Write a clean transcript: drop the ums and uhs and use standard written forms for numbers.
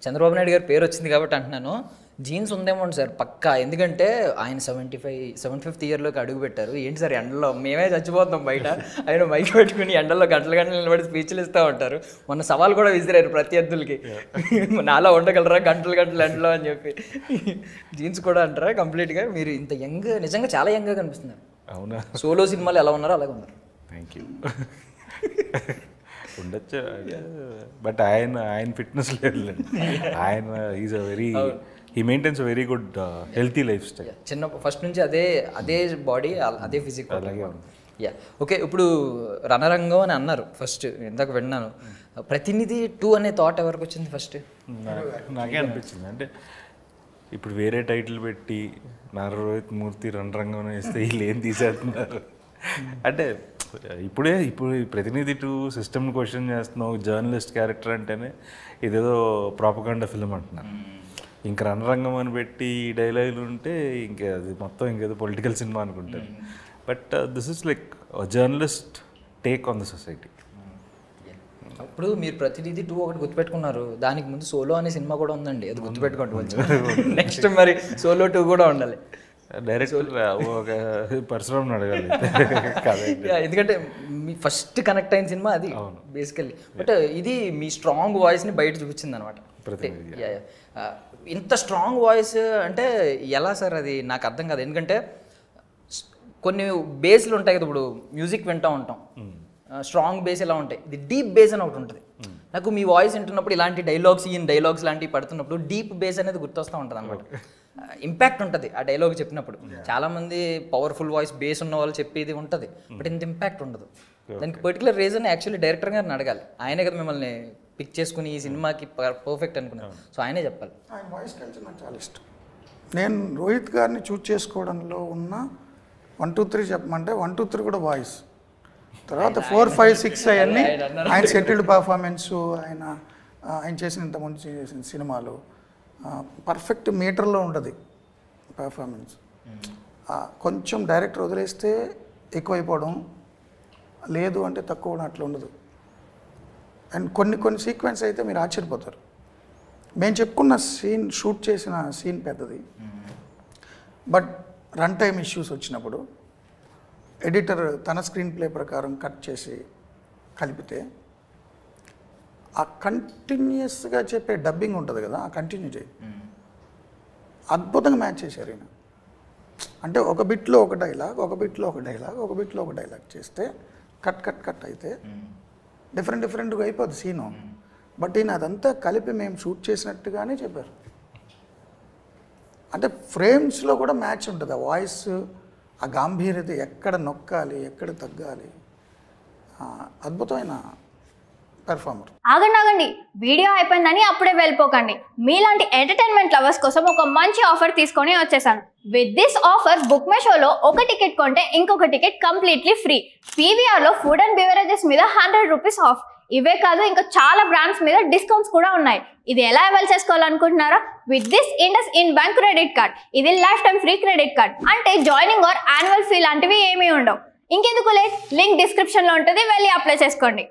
చంద్రబాబు నాయుడు గారి పేరు వచ్చింది కాబట్టి అంటున్నాను, జీన్స్ ఉందేమో సార్ పక్కా. ఎందుకంటే ఆయన 75th ఇయర్లోకి అడుగు పెట్టారు. ఏంటి సార్ ఎండలో మేమే చచ్చిపోతాం బయట, ఆయన మైక్ పెట్టుకుని ఎండలో గంటలు గంటలు నిలబడి స్పీచ్లు ఇస్తూ ఉంటారు. మొన్న సవాల్ కూడా విసిరారు ప్రత్యర్థులకి, నాలా ఉండగలరా గంటలు గంటలు ఎండలో అని చెప్పి. జీన్స్ కూడా అంటారా కంప్లీట్గా? మీరు ఇంత యంగ్, నిజంగా చాలా యంగ్గా కనిపిస్తున్నారు. అవునా? సోలో సినిమాలు ఎలా ఉన్నారో అలాగే ఉన్నారు. Thank you. ఉండొచ్చు, బట్ ఆయన ఫిట్నెస్ లేదులేండి. ఆయన is a very, he maintains very good healthy life style. చిన్న ఫస్ట్ నుంచి అదే బాడీ, అదే ఫిజిక్ అలాగే ఉంది. Yeah okay. ఇప్పుడు రణరంగం అని అన్నారు ఫస్ట్, ఇందాక విన్నాను. ప్రతినిధి 2 అనే థాట్ ఎవరికి వచ్చింది ఫస్ట్? నాకే అనిపించింది, అంటే ఇప్పుడు వేరే టైటిల్ పెట్టి నారా రోహిత్ మూర్తి రణరంగం వేస్తే వీళ్ళు ఏం తీసేస్తున్నారు అంటే, ఇప్పుడు ప్రతినిధి 2 సిస్టమ్ని క్వశ్చన్ చేస్తున్నావు, జర్నలిస్ట్ క్యారెక్టర్ అంటేనే ఇదేదో ప్రాపగాండా ఫిల్మ్ అంటున్నారు. ఇంక రణరంగం అని పెట్టి ఈ డైలాగులు ఉంటే ఇంకా అది మొత్తం ఇంకేదో పొలిటికల్ సినిమా అనుకుంటారు. But this is like journalist take on the society. ఇప్పుడు మీరు ప్రతినిధి 2 ఒకటి గుర్తుపెట్టుకున్నారు, దానికి ముందు సోలో అనే సినిమా కూడా ఉందండి, అది గుర్తుపెట్టుకోండి కొంచెం. నెక్స్ట్ మరి సోలో 2 కూడా ఉండాలి. డైరెక్టర్ ఒక పరశురామ్ అడగాలి, ఎందుకంటే మీ ఫస్ట్ కనెక్ట్ అయిన సినిమా అది బేసికల్లీ. బట్ ఇది మీ స్ట్రాంగ్ వాయిస్ని బయట చూపించింది అనమాట. ఇంత స్ట్రాంగ్ వాయిస్ అంటే ఎలా సార్? అది నాకు అర్థం కాదు. ఎందుకంటే కొన్ని బేస్లు ఉంటాయి కదా, ఇప్పుడు మ్యూజిక్ వింటూ ఉంటాం, స్ట్రాంగ్ బేస్ ఎలా ఉంటాయి, ఇది డీప్ బేస్ అని ఒకటి ఉంటుంది. నాకు మీ వాయిస్ వింటున్నప్పుడు ఇలాంటి డైలాగ్స్ లాంటివి పడుతున్నప్పుడు డీప్ బేస్ అనేది గుర్తొస్తూ ఉంటుంది అనమాట. ఇంపాక్ట్ ఉంటుంది ఆ డైలాగ్ చెప్పినప్పుడు. చాలామంది పవర్ఫుల్ వాయిస్ బేస్ ఉన్న వాళ్ళు చెప్పేది ఉంటుంది, బట్ ఇంత ఇంపాక్ట్ ఉండదు. దానికి పర్టికులర్ రీజన్ యాక్చువల్లీ డైరెక్టర్ గారిని అడగాలి. ఆయనే కదా మిమ్మల్ని పిక్ చేసుకుని ఈ సినిమాకి పర్ఫెక్ట్ అనుకున్నాను. సో ఆయనే చెప్పాలి. ఆయన వాయిస్ కల్చర్ నాకు చాలా ఇష్టం. నేను రోహిత్ గారిని చూస్ చేసుకోవడంలో ఉన్న 1, 2, 3 చెప్పమంటే 1, 2, 3 కూడా వాయిస్. తర్వాత 4, 5, 6 అవన్నీ ఆయన సెటిల్డ్ పర్ఫార్మెన్స్, ఆయన చేసిన ఇంతకుముందు చేసిన సినిమాలు పర్ఫెక్ట్ మీటర్లో ఉంటుంది పర్ఫార్మెన్స్. కొంచెం డైరెక్టర్ వదిలేస్తే ఎక్కువైపోవడం, లేదు అంటే తక్కువ అట్లా ఉండదు. అండ్ కొన్ని సీక్వెన్స్ అయితే మీరు ఆశ్చర్యపోతారు. మేము చెప్పుకున్న సీన్, షూట్ చేసిన సీన్ పెద్దది, బట్ రన్ టైమ్ ఇష్యూస్ వచ్చినప్పుడు ఎడిటర్ తన స్క్రీన్ ప్లే ప్రకారం కట్ చేసి కలిపితే ఆ కంటిన్యూస్గా చెప్పే డబ్బింగ్ ఉంటుంది కదా, ఆ కంటిన్యూ చేయి అద్భుతంగా మ్యాచ్ చేశారు ఈయన. అంటే ఒక బిట్లో ఒక డైలాగ్, ఒక బిట్లో ఒక డైలాగ్, ఒక బిట్లో ఒక డైలాగ్ చేస్తే కట్ అయితే డిఫరెంట్గా అయిపోద్ది సీను. బట్ ఈయన అదంతా కలిపి మేము షూట్ చేసినట్టుగానే చెప్పారు. అంటే ఫ్రేమ్స్లో కూడా మ్యాచ్ ఉంటుంది. ఆ వాయిస్, ఆ గాంభీర్యత, ఎక్కడ నొక్కాలి, ఎక్కడ తగ్గాలి, అద్భుతమైన పెర్ఫార్మర్. ఆగండి, వీడియో అయిపోయిందని అప్పుడే వెళ్ళిపోకండి. మీలాంటి ఎంటర్టైన్మెంట్ లవర్స్ కోసం ఒక మంచి ఆఫర్ తీసుకొని వచ్చేసాను. With this offer Book My షోలో ఒక టికెట్ కొంటే ఇంకొక టికెట్ కంప్లీట్లీ ఫ్రీ. పీవీఆర్లో ఫుడ్ అండ్ బెవరేజెస్ మీద 100 రూపీస్ ఆఫ్. ఇవే కాదు, ఇంకా చాలా బ్రాండ్స్ మీద డిస్కౌంట్స్ కూడా ఉన్నాయి. ఇది ఎలా అవైల్ చేసుకోవాలనుకుంటున్నారా? With this IndusInd Bank credit card. ఇది life time free credit card. అంటే జాయినింగ్ ఆర్ యాన్యువల్ ఫీ లాంటివి ఏమీ ఉండవు. ఇంకెందుకు లేట్, లింక్ డిస్క్రిప్షన్లో ఉంటుంది, వెళ్ళి అప్లై చేసుకోండి.